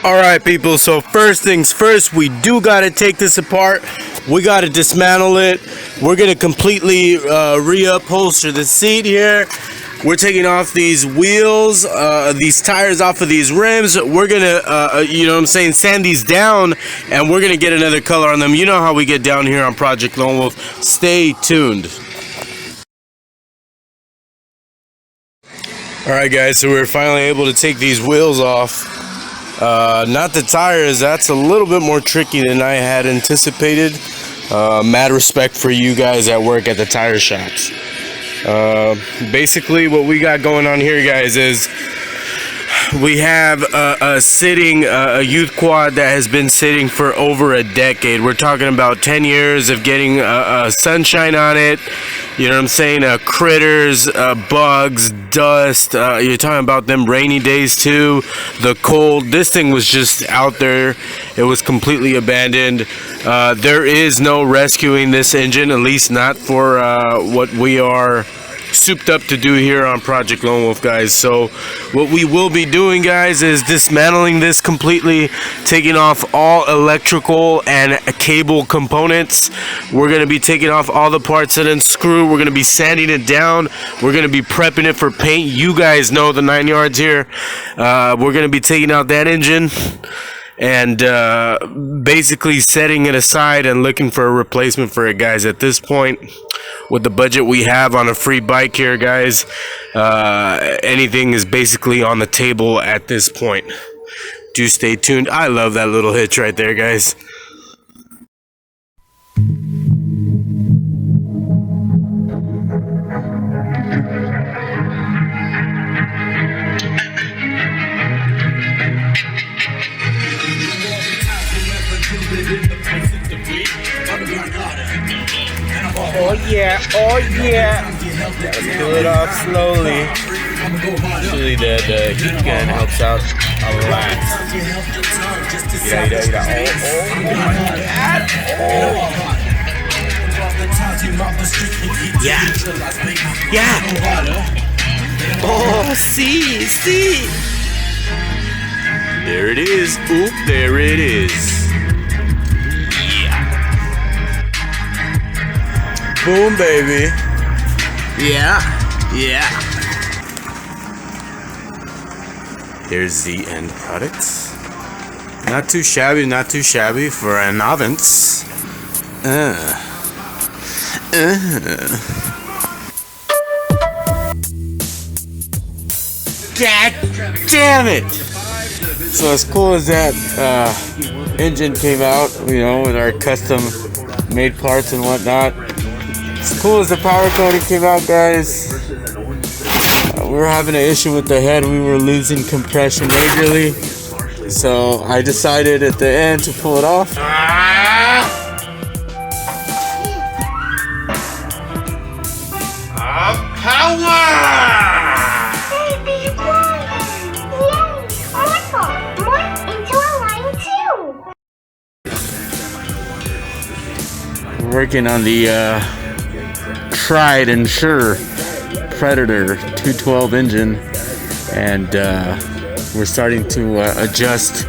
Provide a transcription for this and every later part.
Alright people, so first things first, we do gotta take this apart. We gotta dismantle it. We're gonna completely reupholster the seat here. We're taking off these wheels, these tires off of these rims. We're gonna, you know what I'm saying, sand these down, and we're gonna get another color on them. You know how we get down here on Project Lone Wolf. Stay tuned. Alright guys, so we're finally able to take these wheels off. Not the tires, that's a little bit more tricky than I had anticipated. Mad respect for you guys that work at the tire shops. Basically what we got going on here, guys, is we have a youth quad that has been sitting for over a decade. We're talking about 10 years of getting sunshine on it. You know what I'm saying? Critters, bugs, dust. You're talking about them rainy days too. The cold. This thing was just out there. It was completely abandoned. There is no rescuing this engine, at least not for what we are souped up to do here on Project Lone Wolf, guys. So what we will be doing, guys, is dismantling this completely, taking off all electrical and cable components. We're going to be taking off all the parts that unscrew. We're going to be sanding it down. We're going to be prepping it for paint. You guys know the 9 yards here. We're going to be taking out that engine and basically setting it aside and looking for a replacement for it, guys. At this point, with the budget we have on a free bike here, guys, anything is basically on the table at this point. Do stay tuned. I love that little hitch right there, guys. Oh yeah, oh yeah. Gotta pull it off slowly. Actually, the heat gun helps out a lot. Yeah. Oh, see. There it is. Oop, there it is. Boom, baby. Yeah. Here's the end product. Not too shabby for a novice. God damn it! So as cool as that engine came out, you know, with our custom made parts and whatnot. As cool as the power coating came out, guys, we were having an issue with the head. We were losing compression majorly, so I decided at the end to pull it off. We're working on the tried and sure Predator 212 engine, and we're starting to adjust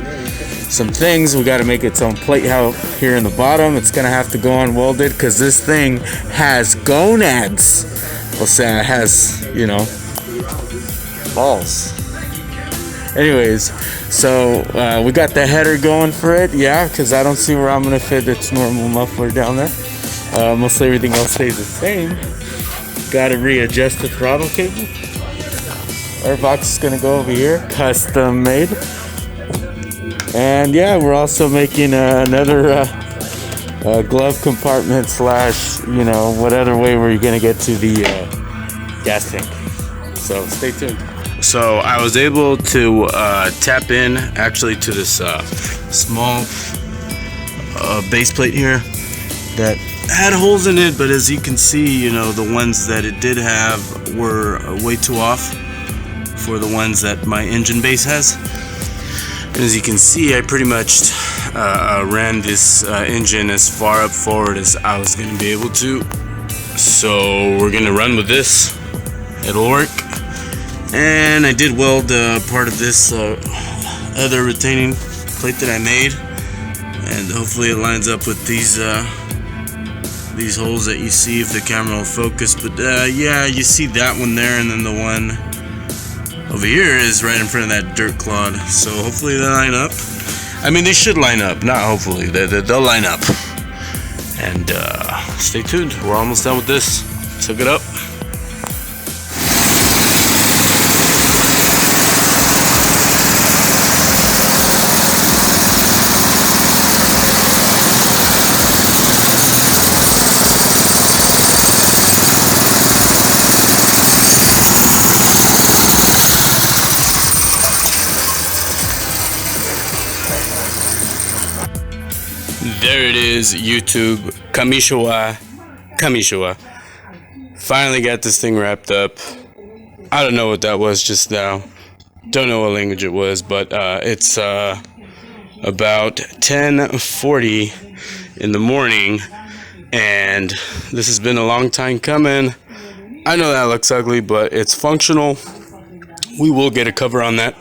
some things. We got to make its own plate here in the bottom. It's gonna have to go unwelded because this thing has gonads. We'll say it has, you know, balls. Anyways, so we got the header going for it, yeah, because I don't see where I'm gonna fit its normal muffler down there. Mostly everything else stays the same. Got to readjust the throttle cable. Our box is gonna go over here, custom made. And yeah, we're also making another glove compartment slash, you know, what other way we're gonna get to the gas tank. So stay tuned. So I was able to tap in actually to this small base plate here that had holes in it, but as you can see, you know, the ones that it did have were way too off for the ones that my engine base has. And as you can see, I pretty much ran this engine as far up forward as I was going to be able to. So we're going to run with this. It'll work. And I did weld part of this other retaining plate that I made, and hopefully it lines up with these holes that you see if the camera will focus. But yeah, you see that one there, and then the one over here is right in front of that dirt clod. So hopefully they line up. I mean, they should line up, not hopefully. They'll line up. And stay tuned. We're almost done with this. Let's hook it up. There it is, YouTube. Kamishiwa. Finally got this thing wrapped up. I don't know what that was just now. Don't know what language it was, but it's about 10:40 in the morning, and this has been a long time coming. I know that looks ugly, but it's functional. We will get a cover on that.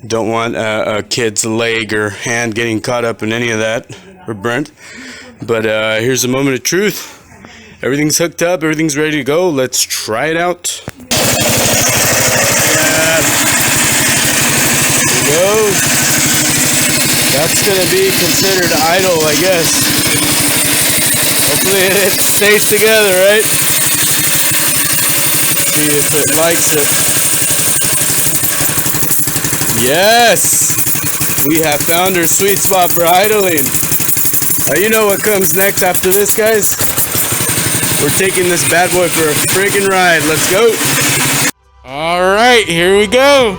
Don't want a kid's leg or hand getting caught up in any of that or burnt. But here's a moment of truth. Everything's hooked up, everything's ready to go. Let's try it out. Yeah. There we go. That's gonna be considered idle, I guess. Hopefully it stays together, right? See if it likes it. Yes! We have found our sweet spot for idling. You know what comes next after this, guys? We're taking this bad boy for a friggin' ride. Let's go. All right, here we go.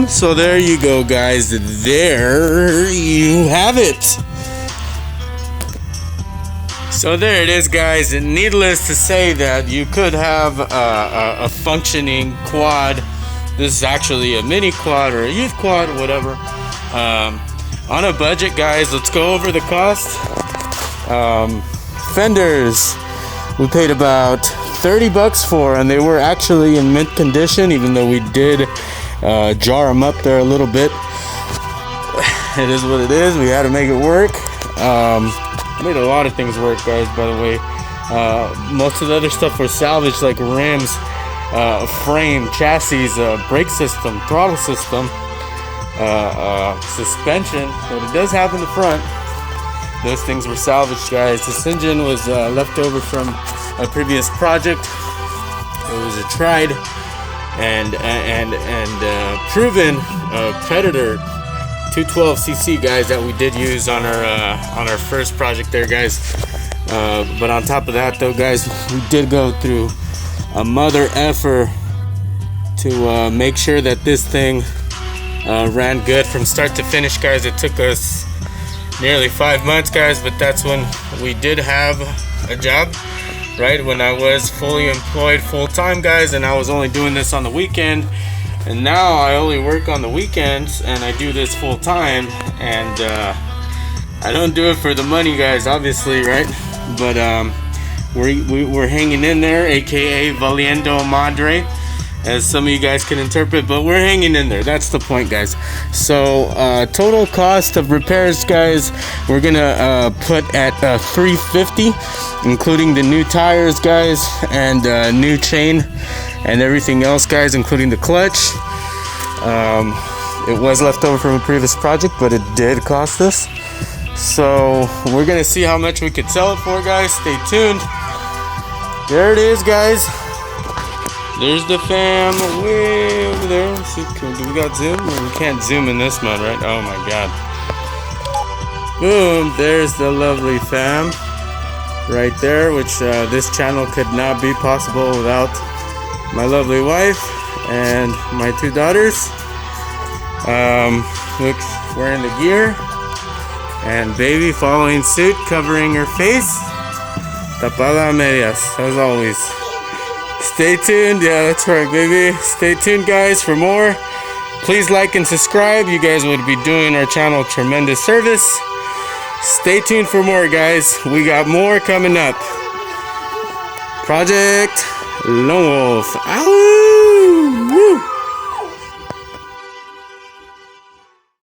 So there you go, guys. There you have it. So there it is, guys. And needless to say that you could have a functioning quad. This is actually a mini quad or a youth quad or whatever. On a budget, guys. Let's go over the cost. Fenders we paid about $30 for, and they were actually in mint condition, even though we did jar them up there a little bit. It is what it is. We had to make it work. Made a lot of things work, guys, by the way. Most of the other stuff was salvaged, like rims, frame, chassis, brake system, throttle system, suspension that it does have in the front. Those things were salvaged, guys. This engine was left over from a previous project. It was a tried and proven Predator 212cc, guys, that we did use on our first project there, guys. But on top of that, though, guys, we did go through a mother effer to make sure that this thing ran good from start to finish, guys. It took us nearly 5 months, guys, but that's when we did have a job, right? When I was fully employed full-time, guys, and I was only doing this on the weekend. And now I only work on the weekends and I do this full-time, and I don't do it for the money, guys, obviously, right? But we're hanging in there, aka valiendo madre, as some of you guys can interpret, but we're hanging in there. That's the point, guys. So total cost of repairs, guys, we're gonna put at $350, including the new tires, guys, and new chain and everything else, guys, including the clutch. It was left over from a previous project, but it did cost us. So we're gonna see how much we could sell it for, guys. Stay tuned. There it is, guys. There's the fam way over there. See, do we got zoom? We can't zoom in this mode, right? Oh my god. Boom, there's the lovely fam right there, which this channel could not be possible without my lovely wife and my 2 daughters. Look, wearing the gear, and baby following suit, covering her face. Tapada a medias, as always. Stay tuned. Yeah, that's right, baby. Stay tuned, guys, for more. Please like and subscribe. You guys would be doing our channel tremendous service. Stay tuned for more, guys. We got more coming up. Project Lone Wolf. Ow! Woo!